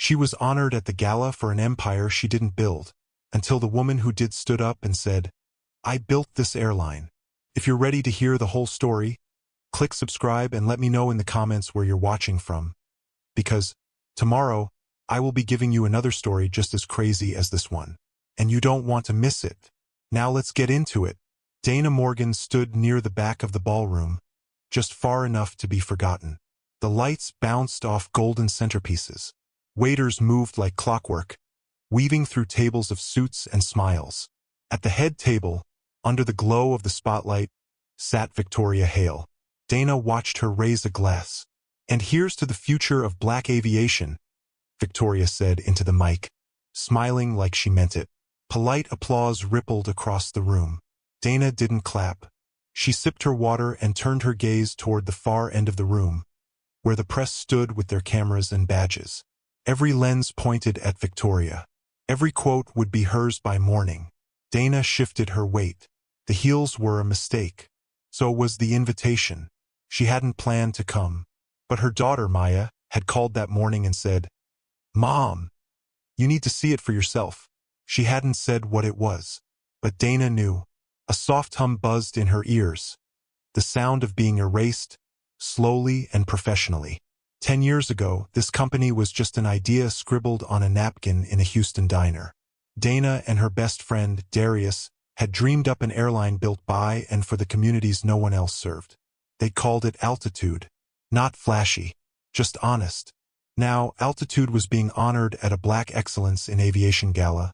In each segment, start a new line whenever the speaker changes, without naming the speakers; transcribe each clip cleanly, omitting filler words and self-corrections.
She was honored at the gala for an empire she didn't build, until the woman who did stood up and said, "I built this airline." If you're ready to hear the whole story, click subscribe and let me know in the comments where you're watching from. Because tomorrow, I will be giving you another story just as crazy as this one. And you don't want to miss it. Now let's get into it. Dana Morgan stood near the back of the ballroom, just far enough to be forgotten. The lights bounced off golden centerpieces. Waiters moved like clockwork, weaving through tables of suits and smiles. At the head table, under the glow of the spotlight, sat Victoria Hale. Dana watched her raise a glass. "And here's to the future of black aviation," Victoria said into the mic, smiling like she meant it. Polite applause rippled across the room. Dana didn't clap. She sipped her water and turned her gaze toward the far end of the room, where the press stood with their cameras and badges. Every lens pointed at Victoria. Every quote would be hers by morning. Dana shifted her weight. The heels were a mistake. So was the invitation. She hadn't planned to come. But her daughter, Maya, had called that morning and said, "Mom, you need to see it for yourself." She hadn't said what it was. But Dana knew. A soft hum buzzed in her ears. The sound of being erased, slowly and professionally. 10 years ago, this company was just an idea scribbled on a napkin in a Houston diner. Dana and her best friend, Darius, had dreamed up an airline built by and for the communities no one else served. They called it Altitude. Not flashy, just honest. Now, Altitude was being honored at a Black Excellence in Aviation Gala,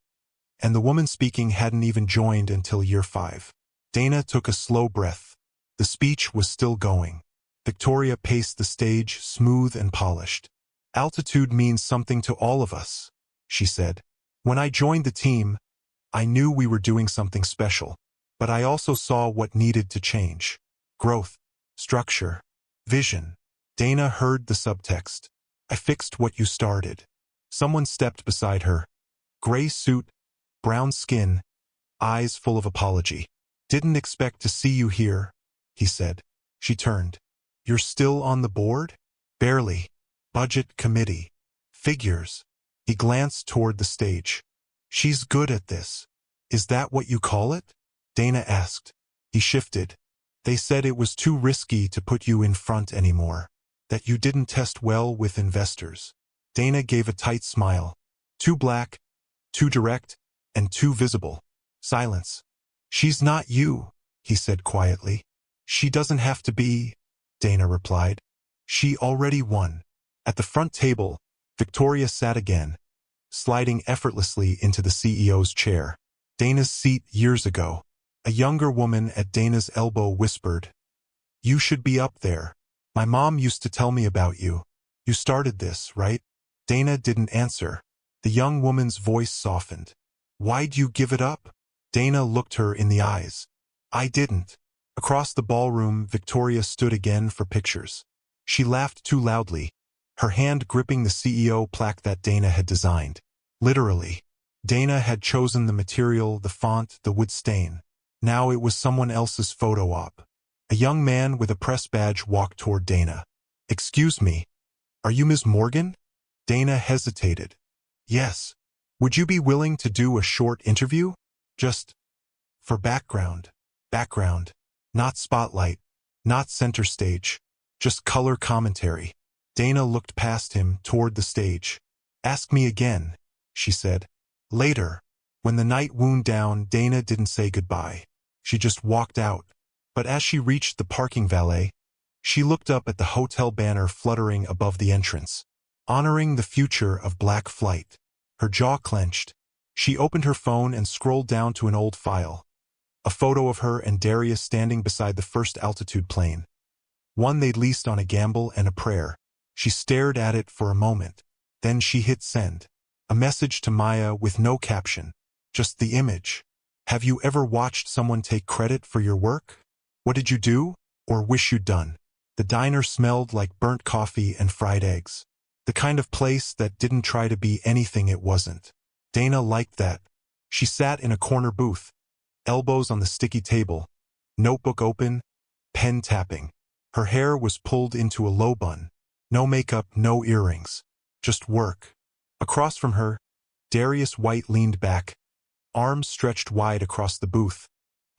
and the woman speaking hadn't even joined until year 5. Dana took a slow breath. The speech was still going. Victoria paced the stage, smooth and polished. "Altitude means something to all of us," she said. "When I joined the team, I knew we were doing something special, but I also saw what needed to change. Growth, structure, vision." Dana heard the subtext. "I fixed what you started." Someone stepped beside her. Gray suit, brown skin, eyes full of apology. "Didn't expect to see you here," he said. She turned. "You're still on the board?" "Barely. Budget committee. Figures." He glanced toward the stage. "She's good at this." "Is that what you call it?" Dana asked. He shifted. "They said it was too risky to put you in front anymore. That you didn't test well with investors." Dana gave a tight smile. "Too black, too direct, and too visible." Silence. "She's not you," he said quietly. "She doesn't have to be," Dana replied. "She already won." At the front table, Victoria sat again, sliding effortlessly into the CEO's chair. Dana's seat years ago. A younger woman at Dana's elbow whispered, "You should be up there. My mom used to tell me about you. You started this, right?" Dana didn't answer. The young woman's voice softened. "Why'd you give it up?" Dana looked her in the eyes. "I didn't." Across the ballroom, Victoria stood again for pictures. She laughed too loudly, her hand gripping the CEO plaque that Dana had designed. Literally. Dana had chosen the material, the font, the wood stain. Now it was someone else's photo op. A young man with a press badge walked toward Dana. "Excuse me, are you Ms. Morgan?" Dana hesitated. "Yes. Would you be willing to do a short interview? Just for background." Background. Not spotlight. Not center stage. Just color commentary. Dana looked past him toward the stage. "Ask me again," she said. Later, when the night wound down, Dana didn't say goodbye. She just walked out. But as she reached the parking valet, she looked up at the hotel banner fluttering above the entrance. Honoring the future of black flight. Her jaw clenched. She opened her phone and scrolled down to an old file. A photo of her and Darius standing beside the first Altitude plane. One they'd leased on a gamble and a prayer. She stared at it for a moment. Then she hit send. A message to Maya with no caption. Just the image. "Have you ever watched someone take credit for your work? What did you do, or wish you'd done?" The diner smelled like burnt coffee and fried eggs. The kind of place that didn't try to be anything it wasn't. Dana liked that. She sat in a corner booth, elbows on the sticky table, notebook open, pen tapping. Her hair was pulled into a low bun. No makeup, no earrings. Just work. Across from her, Darius White leaned back, arms stretched wide across the booth,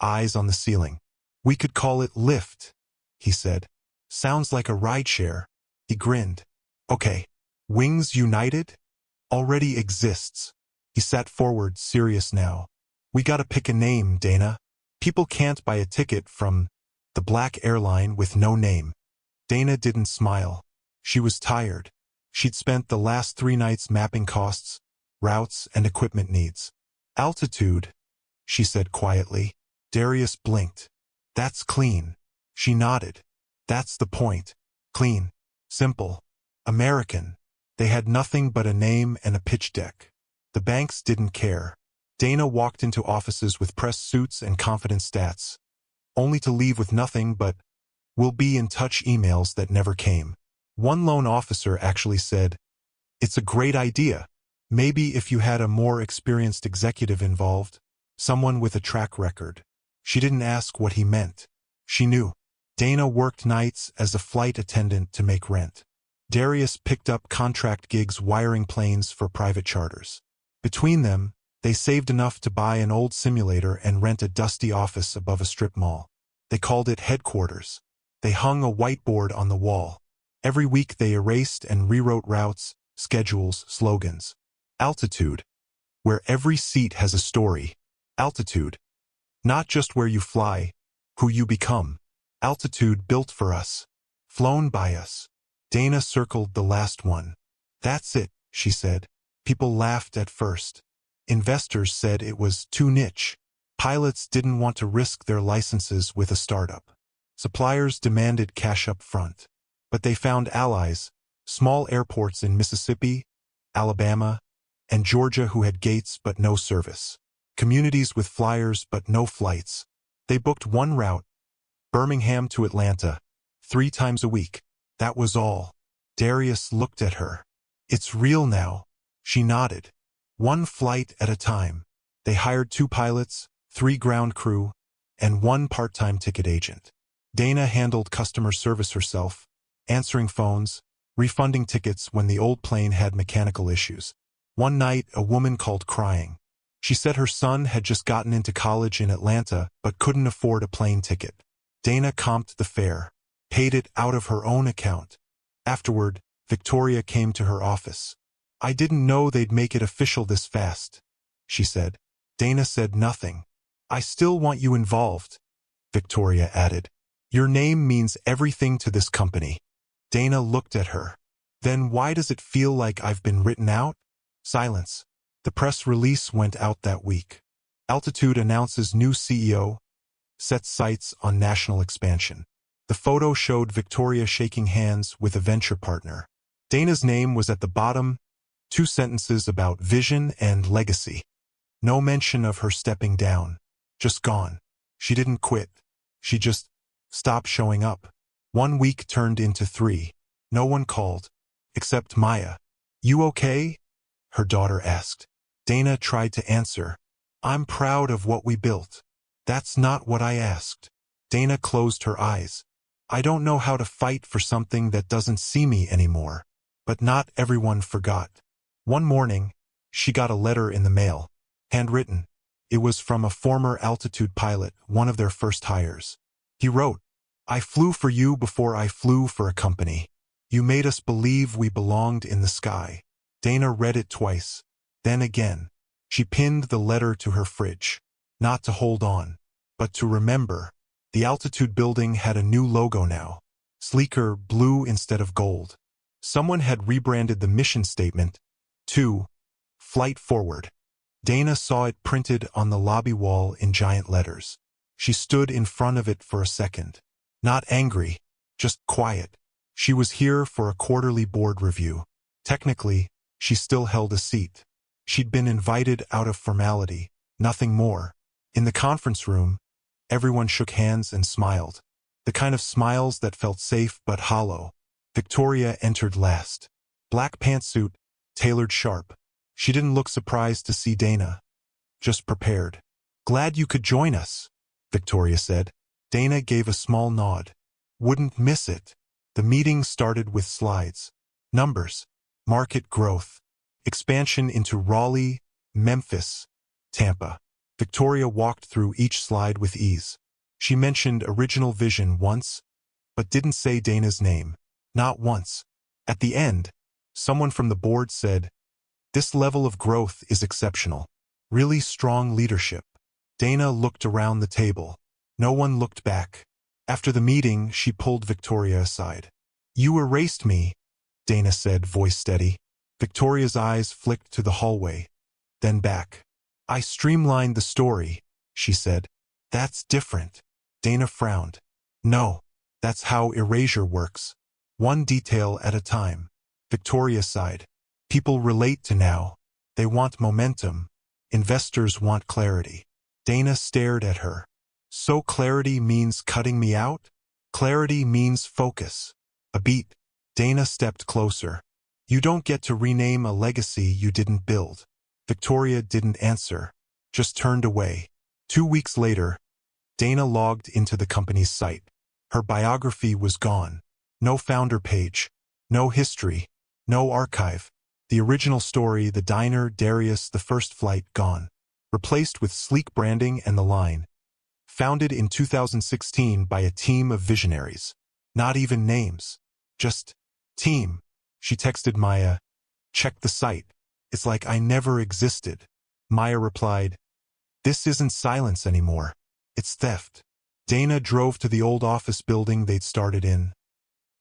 eyes on the ceiling. "We could call it Lyft," he said. "Sounds like a rideshare." He grinned. "Okay. Wings United? Already exists." He sat forward, serious now. "We gotta pick a name, Dana. People can't buy a ticket from the black airline with no name." Dana didn't smile. She was tired. She'd spent the last 3 nights mapping costs, routes, and equipment needs. "Altitude," she said quietly. Darius blinked. "That's clean." She nodded. "That's the point. Clean. Simple. American." They had nothing but a name and a pitch deck. The banks didn't care. Dana walked into offices with press suits and confident stats, only to leave with nothing but "we'll be in touch" emails that never came. One loan officer actually said, "It's a great idea. Maybe if you had a more experienced executive involved, someone with a track record." She didn't ask what he meant. She knew. Dana worked nights as a flight attendant to make rent. Darius picked up contract gigs wiring planes for private charters. Between them, they saved enough to buy an old simulator and rent a dusty office above a strip mall. They called it headquarters. They hung a whiteboard on the wall. Every week they erased and rewrote routes, schedules, slogans. Altitude, where every seat has a story. Altitude, not just where you fly, who you become. Altitude built for us, flown by us. Dana circled the last one. "That's it," she said. People laughed at first. Investors said it was too niche. Pilots didn't want to risk their licenses with a startup. Suppliers demanded cash up front. But they found allies, small airports in Mississippi, Alabama, and Georgia who had gates but no service. Communities with flyers but no flights. They booked one route, Birmingham to Atlanta, 3 times a week. That was all. Darius looked at her. "It's real now." She nodded. "1 flight at a time." They hired 2 pilots, 3 ground crew, and 1 part-time ticket agent. Dana handled customer service herself, answering phones, refunding tickets when the old plane had mechanical issues. One night, a woman called crying. She said her son had just gotten into college in Atlanta but couldn't afford a plane ticket. Dana comped the fare, paid it out of her own account. Afterward, Victoria came to her office. "I didn't know they'd make it official this fast," she said. Dana said nothing. "I still want you involved," Victoria added. "Your name means everything to this company." Dana looked at her. "Then why does it feel like I've been written out?" Silence. The press release went out that week. Altitude announces new CEO, sets sights on national expansion. The photo showed Victoria shaking hands with a venture partner. Dana's name was at the bottom, 2 sentences about vision and legacy. No mention of her stepping down. Just gone. She didn't quit. She just stopped showing up. 1 week turned into 3. No one called. Except Maya. "You okay?" her daughter asked. Dana tried to answer. "I'm proud of what we built." "That's not what I asked." Dana closed her eyes. "I don't know how to fight for something that doesn't see me anymore." But not everyone forgot. One morning, she got a letter in the mail. Handwritten. It was from a former Altitude pilot, one of their first hires. He wrote, "I flew for you before I flew for a company. You made us believe we belonged in the sky." Dana read it twice. Then again. She pinned the letter to her fridge. Not to hold on, but to remember. The Altitude building had a new logo now. Sleeker, blue instead of gold. Someone had rebranded the mission statement to "Flight Forward." Dana saw it printed on the lobby wall in giant letters. She stood in front of it for a second. Not angry, just quiet. She was here for a quarterly board review. Technically, she still held a seat. She'd been invited out of formality, nothing more. In the conference room, everyone shook hands and smiled. The kind of smiles that felt safe but hollow. Victoria entered last. Black pantsuit, tailored sharp. She didn't look surprised to see Dana. Just prepared. "Glad you could join us," Victoria said. Dana gave a small nod. "Wouldn't miss it." The meeting started with slides. Numbers. Market growth. expansion into Raleigh, Memphis, Tampa. Victoria walked through each slide with ease. She mentioned original vision once, but didn't say Dana's name. Not once. At the end, someone from the board said, "This level of growth is exceptional. Really strong leadership." Dana looked around the table. No one looked back. After the meeting, she pulled Victoria aside. "You erased me," Dana said, voice steady. Victoria's eyes flicked to the hallway, then back. "I streamlined the story," she said. "That's different." Dana frowned. "No, that's how erasure works. One detail at a time." Victoria sighed. "People relate to now. They want momentum. Investors want clarity." Dana stared at her. "So clarity means cutting me out?" "Clarity means focus." A beat. Dana stepped closer. "You don't get to rename a legacy you didn't build." Victoria didn't answer, just turned away. 2 weeks later, Dana logged into the company's site. Her biography was gone. No founder page. No history. No archive. The original story, the diner, Darius, the first flight, gone. Replaced with sleek branding and the line, "Founded in 2016 by a team of visionaries." Not even names. Just team. She texted Maya, "Check the site. It's like I never existed." Maya replied, "This isn't silence anymore. It's theft." Dana drove to the old office building they'd started in,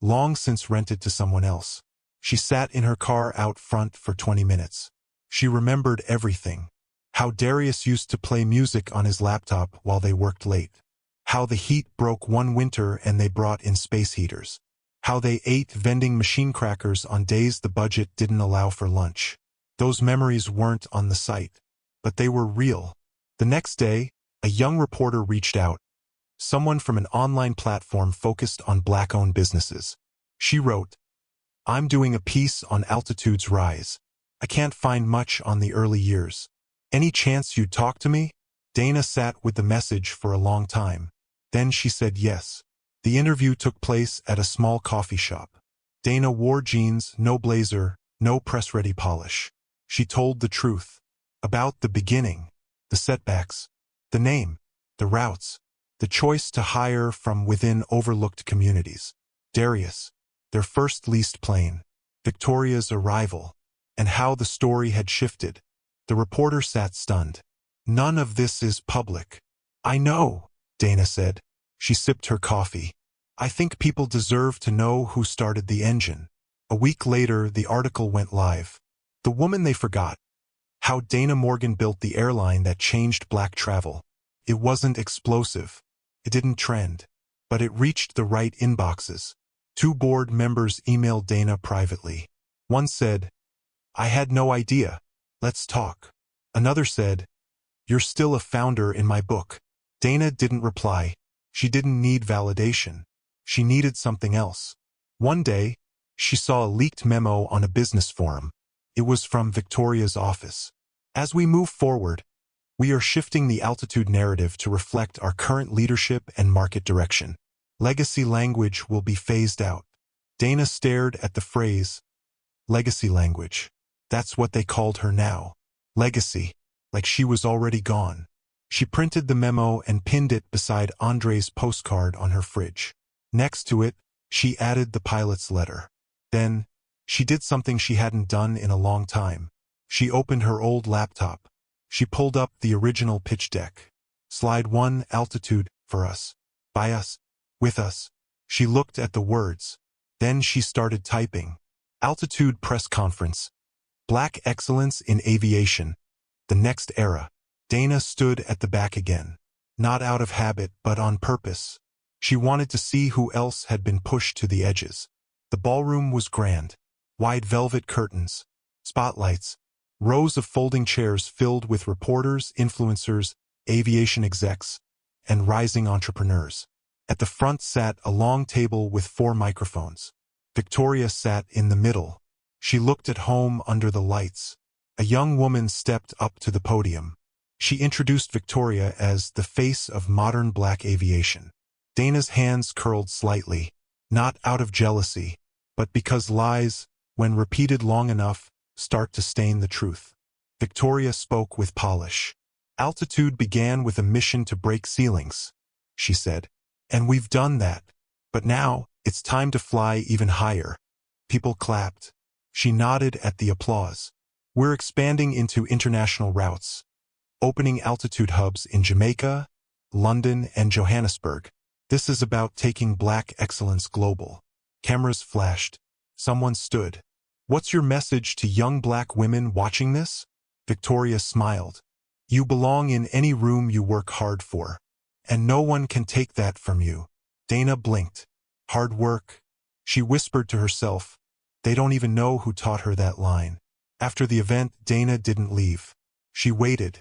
long since rented to someone else. She sat in her car out front for 20 minutes. She remembered everything. How Darius used to play music on his laptop while they worked late. How the heat broke one winter and they brought in space heaters. How they ate vending machine crackers on days the budget didn't allow for lunch. Those memories weren't on the site, but they were real. The next day, a young reporter reached out. Someone from an online platform focused on Black-owned businesses. She wrote, "I'm doing a piece on Altitude's rise. I can't find much on the early years. Any chance you'd talk to me?" Dana sat with the message for a long time. Then she said yes. The interview took place at a small coffee shop. Dana wore jeans, no blazer, no press-ready polish. She told the truth. About the beginning, the setbacks, the name, the routes, the choice to hire from within overlooked communities. Darius, their first leased plane, Victoria's arrival, and how the story had shifted. The reporter sat stunned. "None of this is public." "I know," Dana said. She sipped her coffee. "I think people deserve to know who started the engine." A week later, the article went live. The woman they forgot. How Dana Morgan built the airline that changed black travel. It wasn't explosive. It didn't trend. But it reached the right inboxes. 2 board members emailed Dana privately. One said, "I had no idea. Let's talk." Another said, "You're still a founder in my book." Dana didn't reply. She didn't need validation. She needed something else. One day, she saw a leaked memo on a business forum. It was from Victoria's office. "As we move forward, we are shifting the Altitude narrative to reflect our current leadership and market direction. Legacy language will be phased out." Dana stared at the phrase, legacy language. That's what they called her now. Legacy, like she was already gone. She printed the memo and pinned it beside Andre's postcard on her fridge. Next to it, she added the pilot's letter. Then, she did something she hadn't done in a long time. She opened her old laptop. She pulled up the original pitch deck. Slide 1, Altitude, for us. By us. With us. She looked at the words. Then she started typing. Altitude press conference. Black excellence in aviation. The next era. Dana stood at the back again. Not out of habit, but on purpose. She wanted to see who else had been pushed to the edges. The ballroom was grand. Wide velvet curtains. Spotlights. Rows of folding chairs filled with reporters, influencers, aviation execs, and rising entrepreneurs. At the front sat a long table with 4 microphones. Victoria sat in the middle. She looked at home under the lights. A young woman stepped up to the podium. She introduced Victoria as the face of modern black aviation. Dana's hands curled slightly, not out of jealousy, but because lies, when repeated long enough, start to stain the truth. Victoria spoke with polish. Altitude began with a mission to break ceilings, she said. And we've done that. But now, it's time to fly even higher. People clapped. She nodded at the applause. We're expanding into international routes, opening altitude hubs in Jamaica, London, and Johannesburg. This is about taking Black excellence global. Cameras flashed. Someone stood. What's your message to young Black women watching this? Victoria smiled. You belong in any room you work hard for. And no one can take that from you. Dana blinked. Hard work. She whispered to herself. They don't even know who taught her that line. After the event, Dana didn't leave. She waited.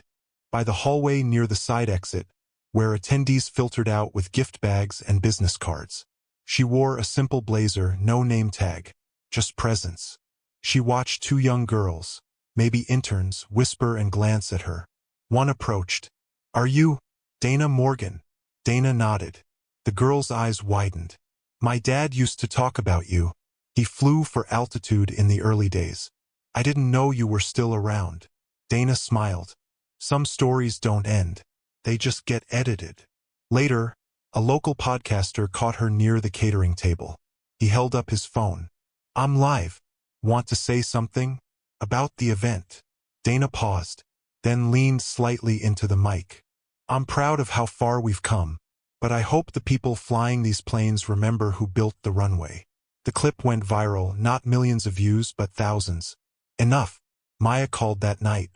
By the hallway near the side exit, where attendees filtered out with gift bags and business cards. She wore a simple blazer, no name tag, just presence. She watched two young girls, maybe interns, whisper and glance at her. One approached. Are you Dana Morgan? Dana nodded. The girl's eyes widened. My dad used to talk about you. He flew for altitude in the early days. I didn't know you were still around. Dana smiled. Some stories don't end. They just get edited. Later, a local podcaster caught her near the catering table. He held up his phone. I'm live. Want to say something? About the event. Dana paused, then leaned slightly into the mic. I'm proud of how far we've come, but I hope the people flying these planes remember who built the runway. The clip went viral, not millions of views but thousands. Enough, Maya called that night.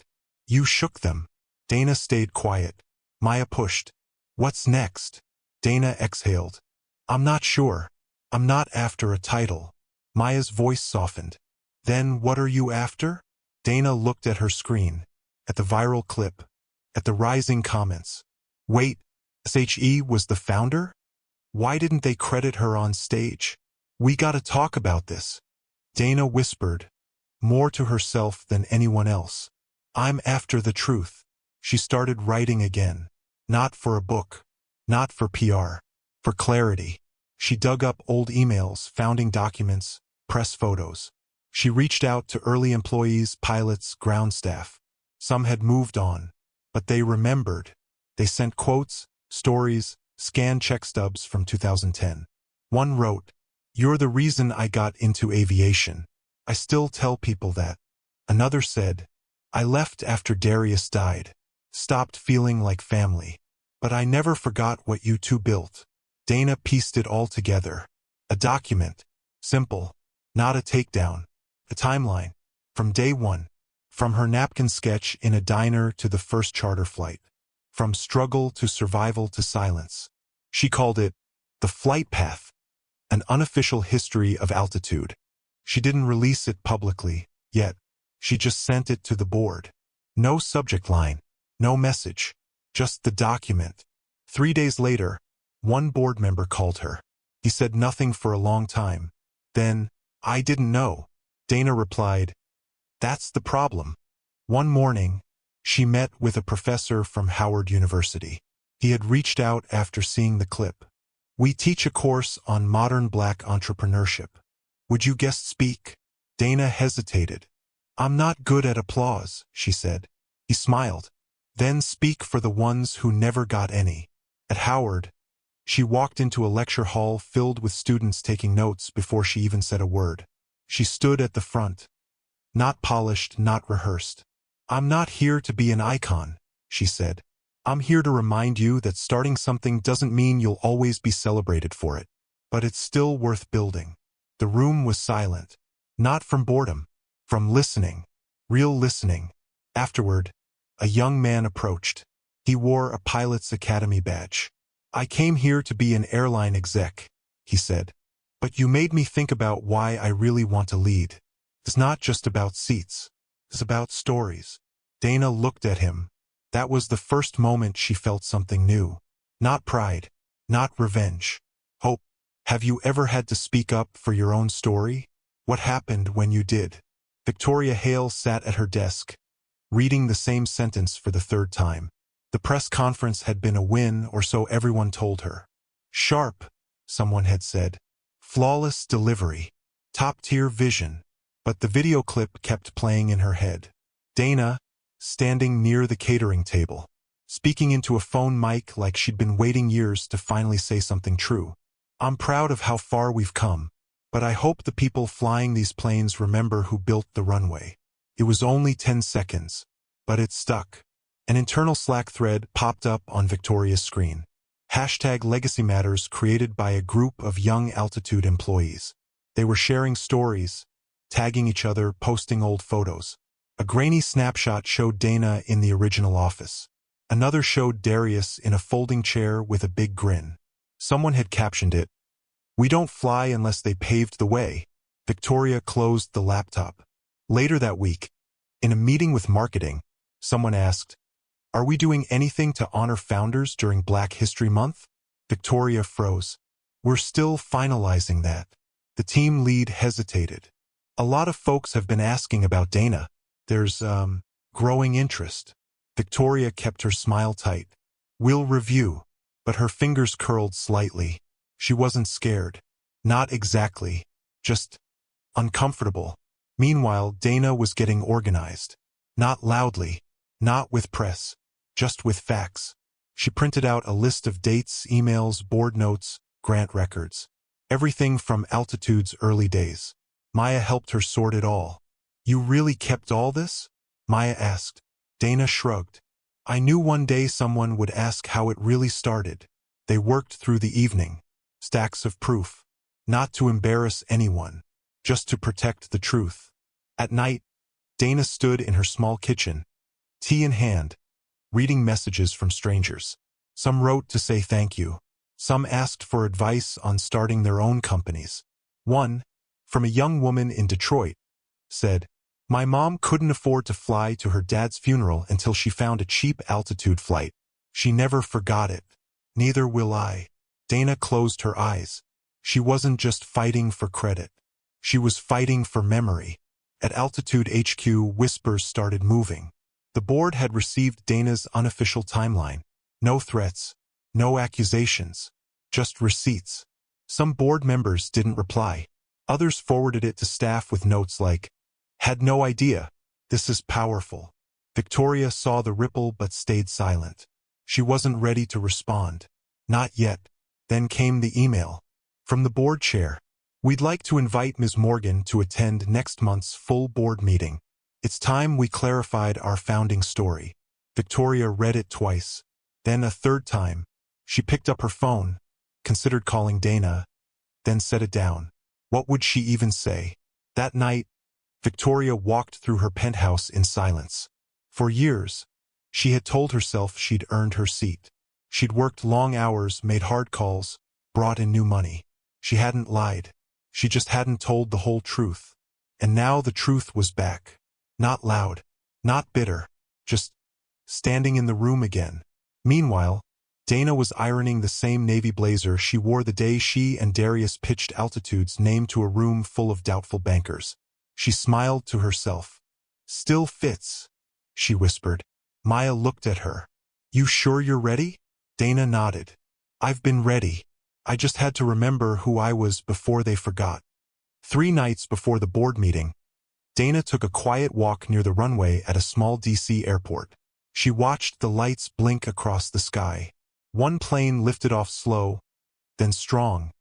You shook them. Dana stayed quiet. Maya pushed. What's next? Dana exhaled. I'm not sure. I'm not after a title. Maya's voice softened. Then what are you after? Dana looked at her screen, at the viral clip, at the rising comments. Wait, SHE was the founder? Why didn't they credit her on stage? We gotta talk about this. Dana whispered, more to herself than anyone else. I'm after the truth. She started writing again. Not for a book. Not for PR. For clarity. She dug up old emails, founding documents, press photos. She reached out to early employees, pilots, ground staff. Some had moved on, but they remembered. They sent quotes, stories, scanned check stubs from 2010. One wrote, "You're the reason I got into aviation. I still tell people that." Another said, "I left after Darius died. Stopped feeling like family. But I never forgot what you two built." Dana pieced it all together. A document. Simple. Not a takedown. A timeline. From day one. From her napkin sketch in a diner to the first charter flight. From struggle to survival to silence. She called it the flight path. An unofficial history of altitude. She didn't release it publicly, yet. She just sent it to the board. No subject line. No message. Just the document. 3 days later, one board member called her. He said nothing for a long time. Then, I didn't know. Dana replied, that's the problem. One morning, she met with a professor from Howard University. He had reached out after seeing the clip. We teach a course on modern Black entrepreneurship. Would you guest speak? Dana hesitated. I'm not good at applause, she said. He smiled. Then speak for the ones who never got any. At Howard, she walked into a lecture hall filled with students taking notes before she even said a word. She stood at the front. Not polished, not rehearsed. I'm not here to be an icon, she said. I'm here to remind you that starting something doesn't mean you'll always be celebrated for it. But it's still worth building. The room was silent. Not from boredom. From listening. Real listening. Afterward, a young man approached. He wore a pilot's academy badge. I came here to be an airline exec, he said. But you made me think about why I really want to lead. It's not just about seats. It's about stories. Dana looked at him. That was the first moment she felt something new. Not pride. Not revenge. Hope. Have you ever had to speak up for your own story? What happened when you did? Victoria Hale sat at her desk, reading the same sentence for the third time. The press conference had been a win, or so everyone told her. Sharp, someone had said. Flawless delivery. Top-tier vision. But the video clip kept playing in her head. Dana, standing near the catering table, speaking into a phone mic like she'd been waiting years to finally say something true. I'm proud of how far we've come, but I hope the people flying these planes remember who built the runway. It was only 10 seconds, but it stuck. An internal Slack thread popped up on Victoria's screen. #Legacy Matters, created by a group of young Altitude employees. They were sharing stories, tagging each other, posting old photos. A grainy snapshot showed Dana in the original office. Another showed Darius in a folding chair with a big grin. Someone had captioned it, "We don't fly unless they paved the way." Victoria closed the laptop. Later that week, in a meeting with marketing, someone asked, "Are we doing anything to honor founders during Black History Month?" Victoria froze. "We're still finalizing that." The team lead hesitated. "A lot of folks have been asking about Dana. There's, growing interest." Victoria kept her smile tight. "We'll review." But her fingers curled slightly. She wasn't scared. Not exactly. Just uncomfortable. Meanwhile, Dana was getting organized. Not loudly. Not with press. Just with facts. She printed out a list of dates, emails, board notes, grant records. Everything from Altitude's early days. Maya helped her sort it all. "You really kept all this?" Maya asked. Dana shrugged. "I knew one day someone would ask how it really started." They worked through the evening. Stacks of proof. Not to embarrass anyone. Just to protect the truth. At night, Dana stood in her small kitchen, tea in hand, reading messages from strangers. Some wrote to say thank you. Some asked for advice on starting their own companies. One, from a young woman in Detroit, said, "My mom couldn't afford to fly to her dad's funeral until she found a cheap Altitude flight. She never forgot it. Neither will I." Dana closed her eyes. She wasn't just fighting for credit. She was fighting for memory. At Altitude HQ, whispers started moving. The board had received Dana's unofficial timeline. No threats, no accusations, just receipts. Some board members didn't reply. Others forwarded it to staff with notes like, "Had no idea. This is powerful." Victoria saw the ripple but stayed silent. She wasn't ready to respond. Not yet. Then came the email. From the board chair. "We'd like to invite Ms. Morgan to attend next month's full board meeting. It's time we clarified our founding story." Victoria read it twice. Then a third time. She picked up her phone, considered calling Dana, then set it down. What would she even say? That night, Victoria walked through her penthouse in silence. For years, she had told herself she'd earned her seat. She'd worked long hours, made hard calls, brought in new money. She hadn't lied. She just hadn't told the whole truth. And now the truth was back. Not loud, not bitter, just standing in the room again. Meanwhile, Dana was ironing the same navy blazer she wore the day she and Darius pitched Altitude's name to a room full of doubtful bankers. She smiled to herself. "Still fits," she whispered. Maya looked at her. "You sure you're ready?" Dana nodded. "I've been ready. I just had to remember who I was before they forgot." 3 nights before the board meeting, Dana took a quiet walk near the runway at a small DC airport. She watched the lights blink across the sky. One plane lifted off slow, then strong,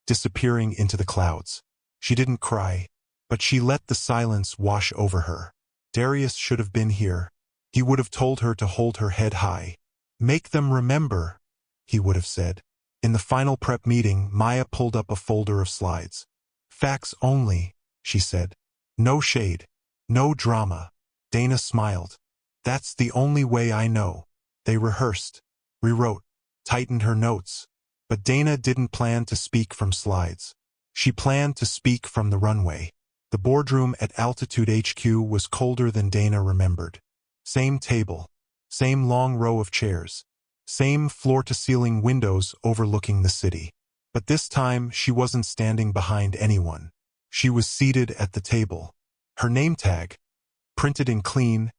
disappearing into the clouds. She didn't cry, but she let the silence wash over her. Darius should have been here. He would have told her to hold her head high. "Make them remember," he would have said. In the final prep meeting, Maya pulled up a folder of slides. "Facts only," she said. "No shade. No drama." Dana smiled. "That's the only way I know." They rehearsed, rewrote, tightened her notes. But Dana didn't plan to speak from slides. She planned to speak from the runway. The boardroom at Altitude HQ was colder than Dana remembered. Same table. Same long row of chairs. Same floor-to-ceiling windows overlooking the city. But this time, she wasn't standing behind anyone. She was seated at the table. Her name tag, printed in clean,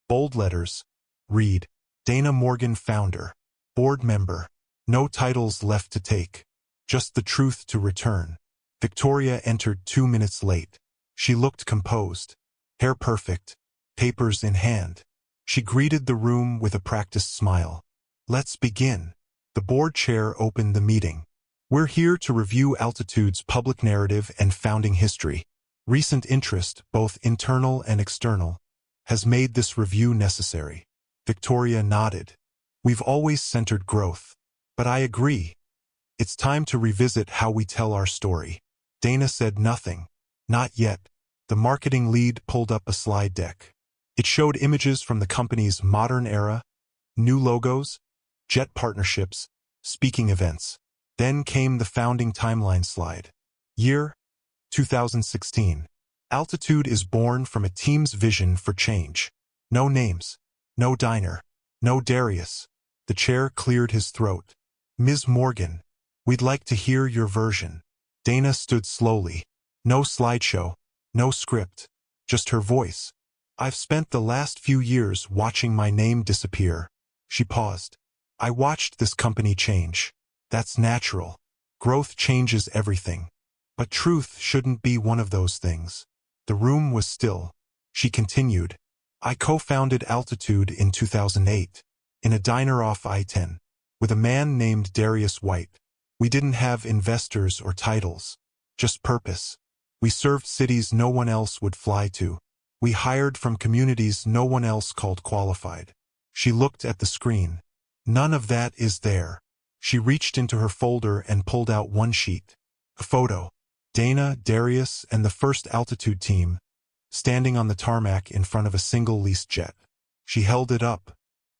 bold letters, read, Dana Morgan, founder, board member. No titles left to take. Just the truth to return. Victoria entered 2 minutes late. She looked composed, hair perfect, papers in hand. She greeted the room with a practiced smile. Let's begin. The board chair opened the meeting. We're here to review Altitude's public narrative and founding history. Recent interest, both internal and external, has made this review necessary. Victoria nodded. We've always centered growth. But I agree. It's time to revisit how we tell our story. Dana said nothing. Not yet. The marketing lead pulled up a slide deck. It showed images from the company's modern era, new logos, jet partnerships, speaking events. Then came the founding timeline slide. Year, 2016. Altitude is born from a team's vision for change. No names. No diner. No Darius. The chair cleared his throat. Ms. Morgan, we'd like to hear your version. Dana stood slowly. No slideshow. No script. Just her voice. I've spent the last few years watching my name disappear. She paused. I watched this company change. That's natural. Growth changes everything. But truth shouldn't be one of those things. The room was still. She continued. I co-founded Altitude in 2008, in a diner off I-10, with a man named Darius White. We didn't have investors or titles, just purpose. We served cities no one else would fly to. We hired from communities no one else called qualified. She looked at the screen. None of that is there. She reached into her folder and pulled out one sheet. A photo. Dana, Darius, and the first Altitude team, standing on the tarmac in front of a single leased jet. She held it up.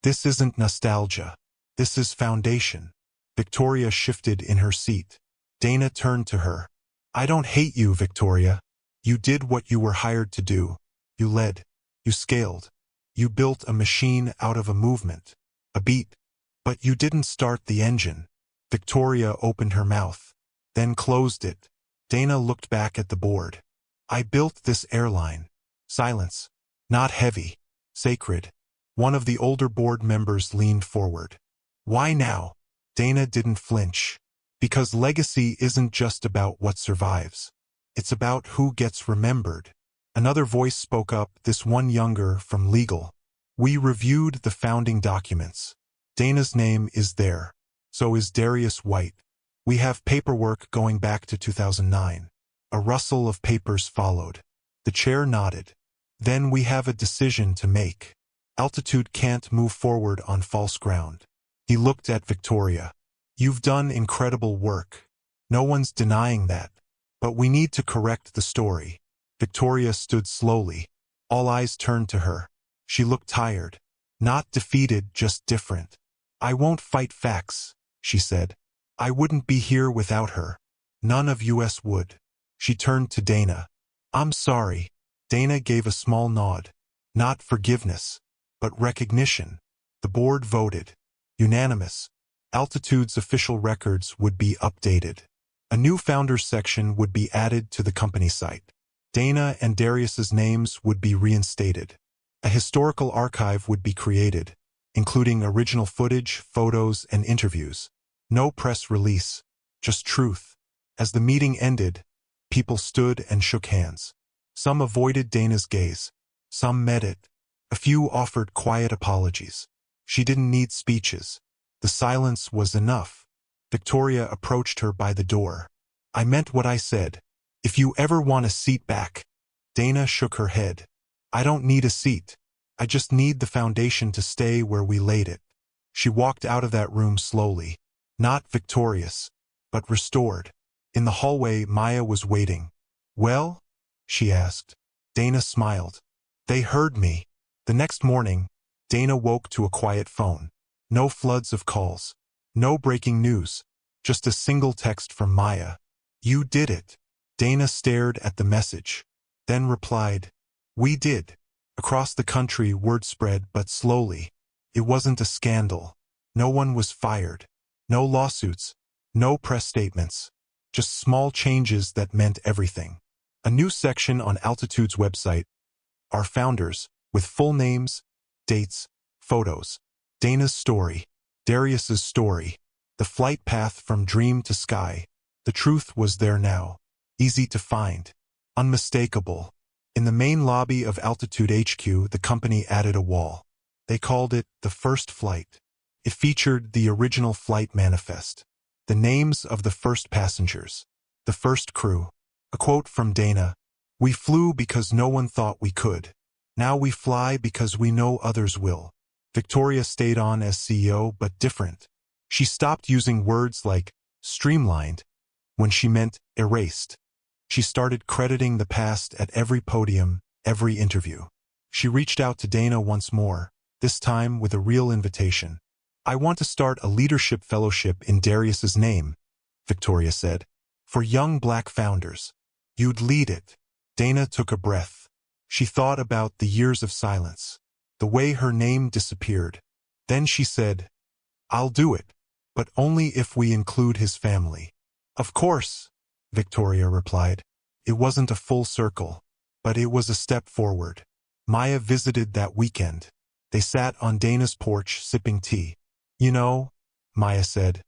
This isn't nostalgia. This is foundation. Victoria shifted in her seat. Dana turned to her. I don't hate you, Victoria. You did what you were hired to do. You led. You scaled. You built a machine out of a movement. A beat. But you didn't start the engine. Victoria opened her mouth, then closed it. Dana looked back at the board. I built this airline. Silence. Not heavy. Sacred. One of the older board members leaned forward. Why now? Dana didn't flinch. Because legacy isn't just about what survives. It's about who gets remembered. Another voice spoke up, this one younger, from legal. We reviewed the founding documents. Dana's name is there. So is Darius White. We have paperwork going back to 2009. A rustle of papers followed. The chair nodded. Then we have a decision to make. Altitude can't move forward on false ground. He looked at Victoria. You've done incredible work. No one's denying that. But we need to correct the story. Victoria stood slowly. All eyes turned to her. She looked tired. Not defeated, just different. I won't fight facts, she said. I wouldn't be here without her. None of us would. She turned to Dana. I'm sorry. Dana gave a small nod. Not forgiveness, but recognition. The board voted. Unanimous. Altitude's official records would be updated. A new founders section would be added to the company site. Dana and Darius's names would be reinstated. A historical archive would be created, including original footage, photos, and interviews. No press release, just truth. As the meeting ended, people stood and shook hands. Some avoided Dana's gaze. Some met it. A few offered quiet apologies. She didn't need speeches. The silence was enough. Victoria approached her by the door. I meant what I said. If you ever want a seat back. Dana shook her head. I don't need a seat. I just need the foundation to stay where we laid it. She walked out of that room slowly. Not victorious, but restored. In the hallway, Maya was waiting. Well? She asked. Dana smiled. They heard me. The next morning, Dana woke to a quiet phone. No floods of calls. No breaking news. Just a single text from Maya. You did it. Dana stared at the message. Then replied. We did. Across the country, word spread, but slowly. It wasn't a scandal. No one was fired. No lawsuits. No press statements. Just small changes that meant everything. A new section on Altitude's website. Our founders, with full names, dates, photos. Dana's story. Darius's story. The flight path from dream to sky. The truth was there now. Easy to find. Unmistakable. In the main lobby of Altitude HQ, the company added a wall. They called it the first flight. It featured the original flight manifest, the names of the first passengers, the first crew. A quote from Dana: "We flew because no one thought we could. Now we fly because we know others will." Victoria stayed on as CEO, but different. She stopped using words like streamlined when she meant erased. She started crediting the past at every podium, every interview. She reached out to Dana once more, this time with a real invitation. "I want to start a leadership fellowship in Darius's name," Victoria said, "for young Black founders. You'd lead it." Dana took a breath. She thought about the years of silence, the way her name disappeared. Then she said, "I'll do it, but only if we include his family." "Of course," Victoria replied. It wasn't a full circle, but it was a step forward. Maya visited that weekend. They sat on Dana's porch sipping tea. "You know," Maya said,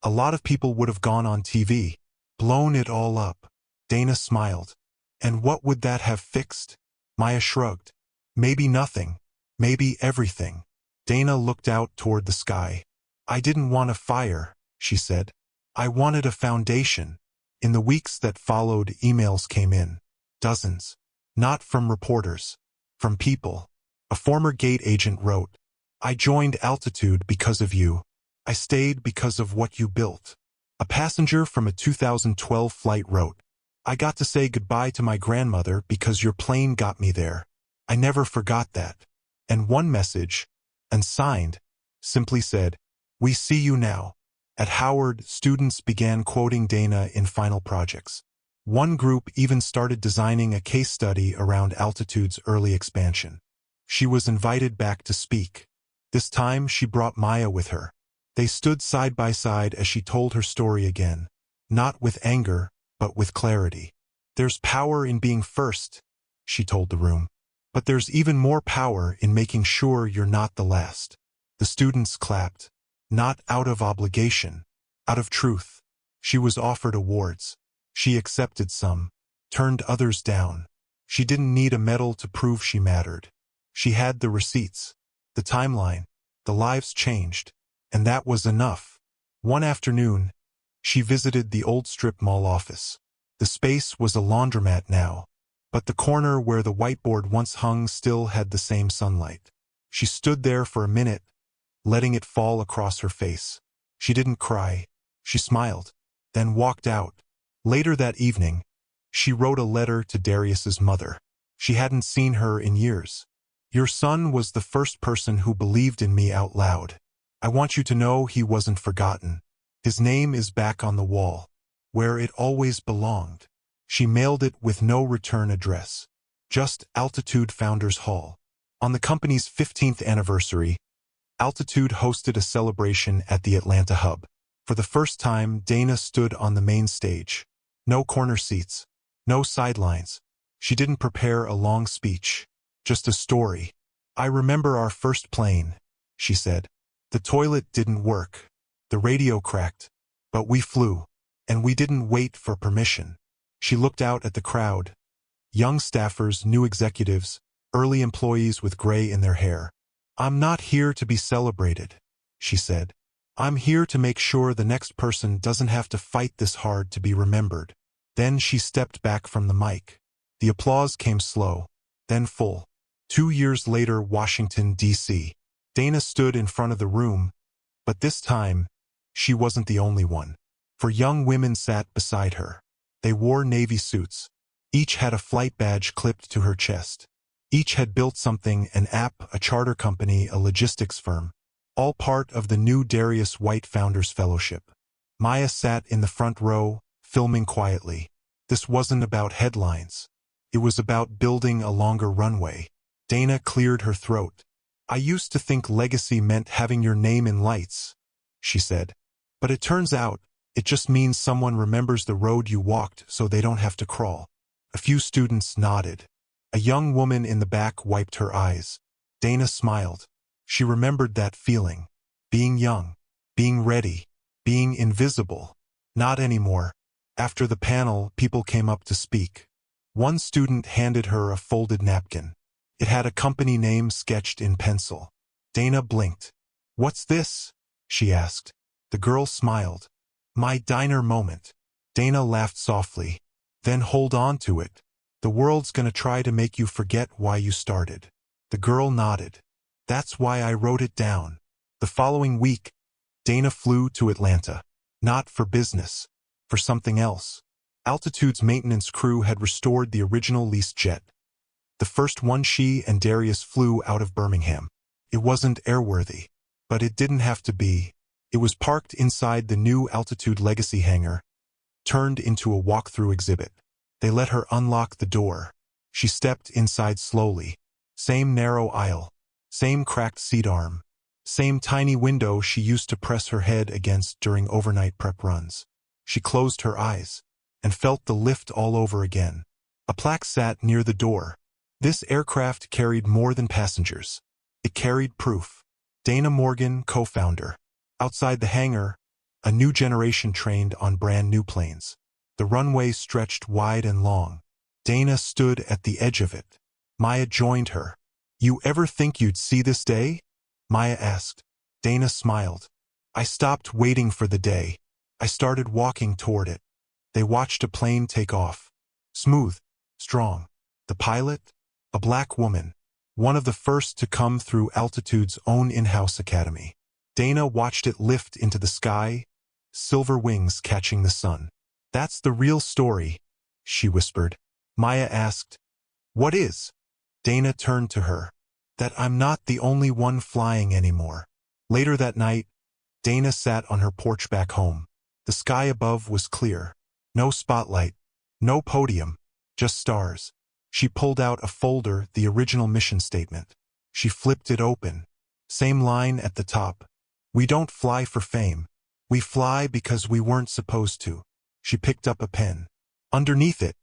"a lot of people would have gone on TV, blown it all up." Dana smiled. "And what would that have fixed?" Maya shrugged. "Maybe nothing. Maybe everything." Dana looked out toward the sky. "I didn't want a fire," she said. "I wanted a foundation." In the weeks that followed, emails came in. Dozens. Not from reporters. From people. A former gate agent wrote, "I joined Altitude because of you. I stayed because of what you built." A passenger from a 2012 flight wrote, "I got to say goodbye to my grandmother because your plane got me there. I never forgot that." And one message, unsigned, simply said, "We see you now." At Howard, students began quoting Dana in final projects. One group even started designing a case study around Altitude's early expansion. She was invited back to speak. This time she brought Maya with her. They stood side by side as she told her story again, not with anger, but with clarity. "There's power in being first," she told the room. "But there's even more power in making sure you're not the last." The students clapped. Not out of obligation, out of truth. She was offered awards. She accepted some, turned others down. She didn't need a medal to prove she mattered. She had the receipts, the timeline, the lives changed, and that was enough. One afternoon, she visited the old strip mall office. The space was a laundromat now, but the corner where the whiteboard once hung still had the same sunlight. She stood there for a minute, letting it fall across her face. She didn't cry. She smiled, then walked out. Later that evening, she wrote a letter to Darius's mother. She hadn't seen her in years. "Your son was the first person who believed in me out loud. I want you to know he wasn't forgotten. His name is back on the wall, where it always belonged." She mailed it with no return address. Just Altitude Founders Hall. On the company's 15th anniversary, Altitude hosted a celebration at the Atlanta hub. For the first time, Dana stood on the main stage. No corner seats. No sidelines. She didn't prepare a long speech. Just a story. "I remember our first plane," she said. "The toilet didn't work. The radio cracked. But we flew. And we didn't wait for permission." She looked out at the crowd. Young staffers, new executives, early employees with gray in their hair. "I'm not here to be celebrated," she said. "I'm here to make sure the next person doesn't have to fight this hard to be remembered." Then she stepped back from the mic. The applause came slow, then full. 2 years later, Washington, D.C. Dana stood in front of the room, but this time, she wasn't the only one. For young women sat beside her. They wore navy suits. Each had a flight badge clipped to her chest. Each had built something, an app, a charter company, a logistics firm. All part of the new Darius White Founders Fellowship. Maya sat in the front row, filming quietly. This wasn't about headlines. It was about building a longer runway. Dana cleared her throat. "I used to think legacy meant having your name in lights," she said. "But it turns out, it just means someone remembers the road you walked so they don't have to crawl." A few students nodded. A young woman in the back wiped her eyes. Dana smiled. She remembered that feeling. Being young. Being ready. Being invisible. Not anymore. After the panel, people came up to speak. One student handed her a folded napkin. It had a company name sketched in pencil. Dana blinked. "What's this?" she asked. The girl smiled. "My diner moment." Dana laughed softly. "Then hold on to it. The world's gonna try to make you forget why you started." The girl nodded. "That's why I wrote it down." The following week, Dana flew to Atlanta. Not for business. For something else. Altitude's maintenance crew had restored the original leased jet. The first one she and Darius flew out of Birmingham. It wasn't airworthy. But it didn't have to be. It was parked inside the new Altitude Legacy hangar, turned into a walk-through exhibit. They let her unlock the door. She stepped inside slowly. Same narrow aisle. Same cracked seat arm. Same tiny window she used to press her head against during overnight prep runs. She closed her eyes and felt the lift all over again. A plaque sat near the door. This aircraft carried more than passengers. It carried proof. Dana Morgan, co-founder. Outside the hangar, a new generation trained on brand new planes. The runway stretched wide and long. Dana stood at the edge of it. Maya joined her. "You ever think you'd see this day?" Maya asked. Dana smiled. "I stopped waiting for the day. I started walking toward it." They watched a plane take off. Smooth, strong. The pilot? A black woman. One of the first to come through Altitude's own in-house academy. Dana watched it lift into the sky, silver wings catching the sun. "That's the real story," she whispered. Maya asked, "What is?" Dana turned to her. "That I'm not the only one flying anymore." Later that night, Dana sat on her porch back home. The sky above was clear. No spotlight. No podium. Just stars. She pulled out a folder, the original mission statement. She flipped it open. Same line at the top. "We don't fly for fame. We fly because we weren't supposed to." She picked up a pen. Underneath it,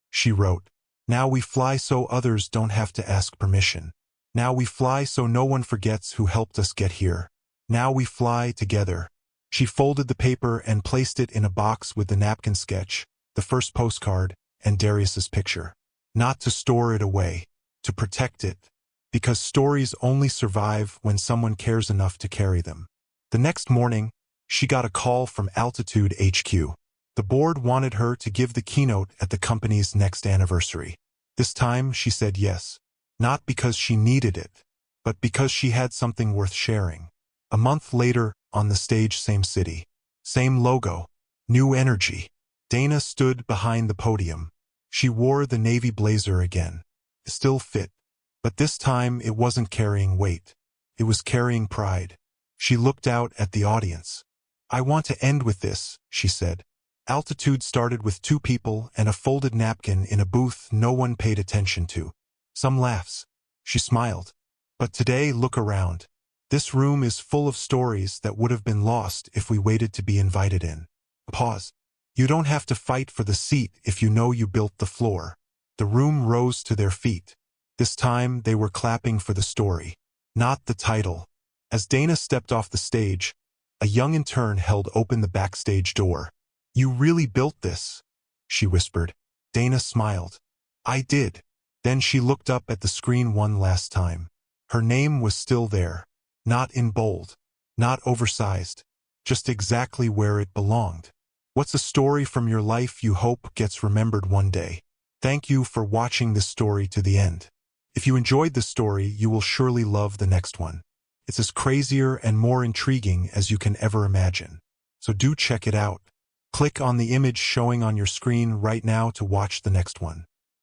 she wrote, "Now we fly so others don't have to ask permission. Now we fly so no one forgets who helped us get here. Now we fly together." She folded the paper and placed it in a box with the napkin sketch, the first postcard, and Darius's picture. Not to store it away, to protect it, because stories only survive when someone cares enough to carry them. The next morning, she got a call from Altitude HQ. The board wanted her to give the keynote at the company's next anniversary. This time, she said yes. Not because she needed it, but because she had something worth sharing. A month later, on the stage, same city. Same logo. New energy. Dana stood behind the podium. She wore the navy blazer again. Still fit. But this time, it wasn't carrying weight. It was carrying pride. She looked out at the audience. "I want to end with this," she said. Altitude started with 2 people and a folded napkin in a booth no one paid attention to. Some laughs. She smiled. But today, look around. This room is full of stories that would have been lost if we waited to be invited in. Pause. You don't have to fight for the seat if you know you built the floor. The room rose to their feet. This time, they were clapping for the story, not the title. As Dana stepped off the stage, a young intern held open the backstage door. "You really built this," she whispered. Dana smiled. "I did." Then she looked up at the screen one last time. Her name was still there. Not in bold. Not oversized. Just exactly where it belonged. What's a story from your life you hope gets remembered one day? Thank you for watching this story to the end. If you enjoyed this story, you will surely love the next one. It's as crazier and more intriguing as you can ever imagine. So do check it out. Click on the image showing on your screen right now to watch the next one.